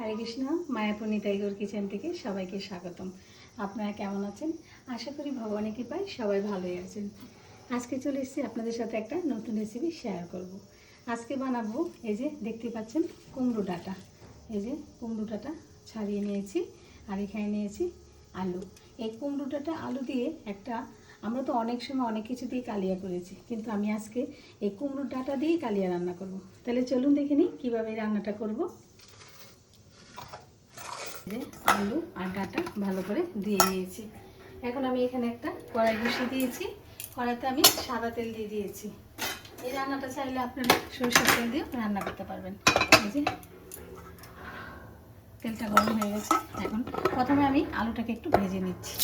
হরে Krishna. Mayapur Nitai Gour kitchen থেকে সবাইকে স্বাগতম। আপনারা কেমন আছেন? আশা করি ভগবানের কৃপায় সবাই ভালোই আছেন। আজকে চলে এসেছি আপনাদের সাথে একটা নতুন রেসিপি শেয়ার করব। আজকে বানাবো এই যে দেখতে পাচ্ছেন কুমড়ো ডাঁটা। এই যে কুমড়ো ডাঁটা ছাড়িয়ে নিয়েছি, আর এখানে নিয়েছি আলু। এই কুমড়ো ডাঁটা আলু দিয়ে আমরা তো অনেক সময় অনেক কিছু দিয়ে কালিয়া করেছি, কিন্তু আমি আজকে এই কুমড়ো ডাঁটা দিয়েই কালিয়া রান্না করব। তাহলে চলুন দেখে নিই কীভাবে রান্নাটা করব। আলু আর ডাঁটা ভালো করে দিয়ে নিয়েছি। এখন আমি এখানে একটা কড়াই বসিয়ে দিয়েছি। কড়াইতে আমি সাদা তেল দিয়ে দিয়েছি। এই রান্নাটা চাইলে আপনারা সরষের তেল দিয়েও রান্না করতে পারবেন। এই যে তেলটা গরম হয়ে গেছে। এখন প্রথমে আমি আলুটাকে একটু ভেজে নিচ্ছি।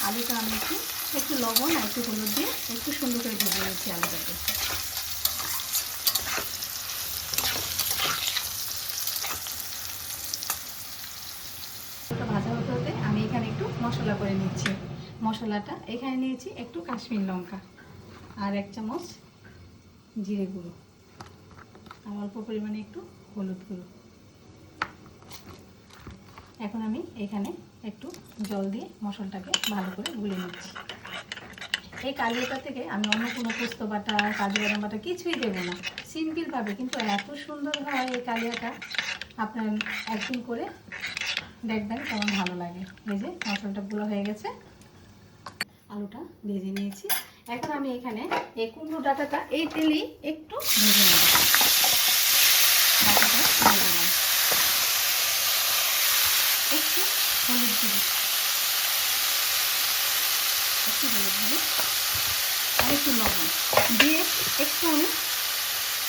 আলুটা আমি একটু লবণ আর একটু হলুদ দিয়ে একটু সুন্দর করে ভেজে নিচ্ছি আলুটাকে। ভাজা হতে হতে আমি এখানে একটু মশলা করে নিচ্ছি। মশলাটা এখানে নিয়েছি একটু কাশ্মীর লঙ্কা, আর 1 চামচ জিরে গুঁড়ো, আর অল্প পরিমাণে একটু হলুদ গুঁড়ো। এখন আমি এখানে একটু জল দিয়ে মশলাটাকে ভালো করে গুলে নিচ্ছি। এই কালিয়াটা থেকে আমি অন্য কোনো পোস্ত বাটা, কাজু বাদাম বাটা কিছুই দেবো না, সিম্পলভাবে কিন্তু এত সুন্দর হয় এই কালিয়াটা। আপনার একদিন করে দেখবেন কেমন ভালো লাগে। এই যে মশলাটা গুঁড়ো হয়ে গেছে, আলুটা ভেজে নিয়েছি। এখন আমি এখানে এই কুমড়ো ডাঁটাটা এই তেলেই একটু ভেজে নেব। ডাঁটাটা ভেজে নেব, একটু হলুদ দিব, একটু হলুদ দিব আর একটু লবণ দিয়ে একটু আমি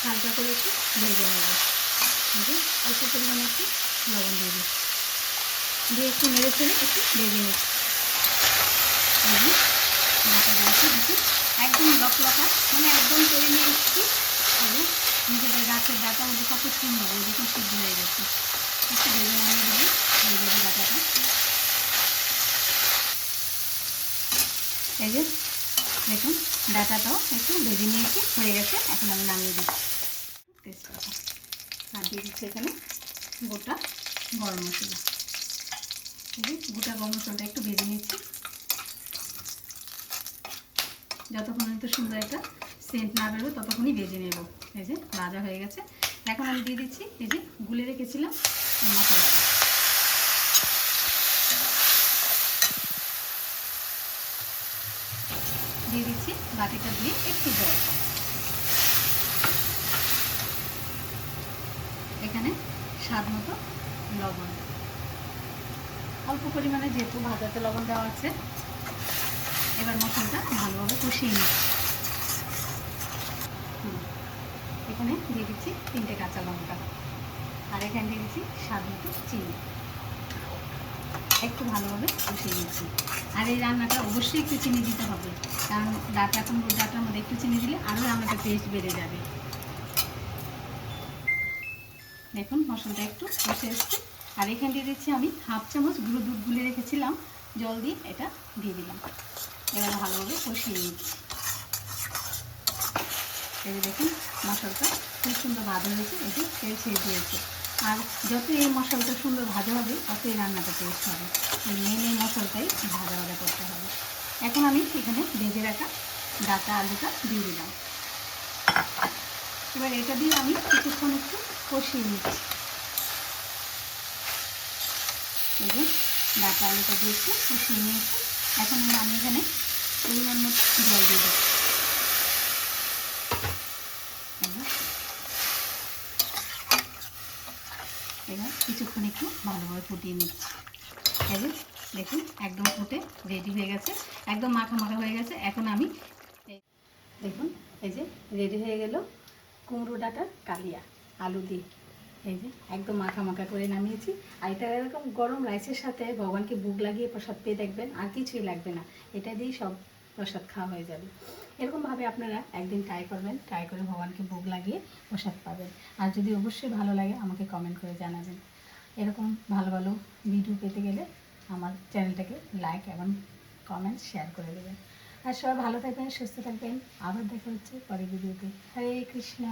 হালকা করে একটু ভেজে নেব। অল্প পরিমাণে একটু লবণ দিয়ে দিই, দিয়ে একটু নেড়ে ছেড়ে একটু ভেজে নিচ্ছি। একদম লকলকা, মানে একদম করে নিয়ে এসেছি। নিজেদের গাছের ডাঁটা ওদের কত সুন্দর, ওইদিকে সিদ্ধ হয়ে গেছে। একটু ভেজে নামিয়ে দেবো হয়ে যাবে ডাঁটাটা। এই যে দেখুন ডাঁটাটাও একটু ভেজে নিয়েছি, হয়ে গেছে। এখন আমি নামিয়ে দিচ্ছি তেজপাতা, আর দিয়ে দিচ্ছি এখানে গোটা গরম মশলা। গোটা গরম মশলাটা একটু ভেজে নিচ্ছি, যতক্ষণ তো সুন্দর একটা সেন্ট না বেরোবে ততক্ষণই ভেজে নেব। এই যে ভাজা হয়ে গেছে। এখন আমি দিয়ে দিচ্ছি এই যে গুলে রেখেছিলাম মশলাটা। দিয়ে দিচ্ছি বাটিটা দিয়ে একটু জল। এখানে স্বাদ মতো লবণ, অল্প পরিমাণে যেহেতু ভাজাতে লবণ দেওয়া আছে। এবার মশলাটা ভালোভাবে কষিয়ে নিচ্ছি। এখানে দিয়ে দিচ্ছি 3টে কাঁচা লঙ্কা, আর এখানে দিয়ে দিচ্ছি স্বাদ মতো চিনি। একটু ভালোভাবে কষিয়ে নিচ্ছি। আর এই রান্নাটা অবশ্যই একটু চিনি দিতে হবে, কারণ ডাঁটার মধ্যে একটু চিনি দিলে আরও রান্নাটা টেস্ট বেড়ে যাবে। দেখুন মশলাটা একটু কষে এসছে, আর এখানে দিয়ে দিচ্ছি আমি 1/2 চামচ গুঁড়ো দুধ গুলে রেখেছিলাম, জল দিয়ে এটা দিয়ে দিলাম। এবার ভালোভাবে কষিয়ে নিচ্ছি। এই যে দেখুন মশলাটা খুব সুন্দর ভাজা হয়েছে, এই যে তেল ছেড়ে দিয়েছে। আর যত এই মশলাটা সুন্দর ভাজা হবে তত এই রান্নাটা টেস্ট হবে। মেন এই মশলাটাই ভাজা ভাজা করতে হবে। এখন আমি এখানে ভেজে রাখা ডাঁটা আলুটা দিয়ে দিলাম। এবার এটা দিয়ে আমি কিছুক্ষণ একটু কষিয়ে নিচ্ছি। এই যে ডাঁটা আলুটা দিয়ে একটু কষিয়ে নিয়েছি। এখন আমি এখানে পরিমাণ মতো জল দিয়ে দিচ্ছি। এবার কিছুক্ষণ একটু ভালোভাবে ফুটিয়ে নিচ্ছি। এই যে দেখুন একদম ফুটে রেডি হয়ে গেছে, একদম মাখা মাখা হয়ে গেছে। এখন আমি দেখুন এই যে রেডি হয়ে গেল কুমড়ো ডাঁটার কালিয়া আলু দিয়ে। এই যে একদম মাখা মাখা করে নামিয়েছি। আর এটা এরকম গরম রাইসের সাথে ভগবানকে ভোগ লাগিয়ে প্রসাদ পেয়ে দেখবেন আর কিছুই লাগবে না, এটা দিয়েই সব প্রসাদ খাওয়া হয়ে যাবে। এরকমভাবে আপনারা একদিন ট্রাই করবেন, ট্রাই করে ভগবানকে ভোগ লাগিয়ে প্রসাদ পাবেন। আর যদি অবশ্যই ভালো লাগে আমাকে কমেন্ট করে জানাবেন। এরকম ভালো ভালো ভিডিও পেতে গেলে আমার চ্যানেলটাকে লাইক এবং কমেন্ট শেয়ার করে দেবেন। আর সবাই ভালো থাকবেন, সুস্থ থাকবেন। আবার দেখা হচ্ছে পরের ভিডিওতে। হরে কৃষ্ণ।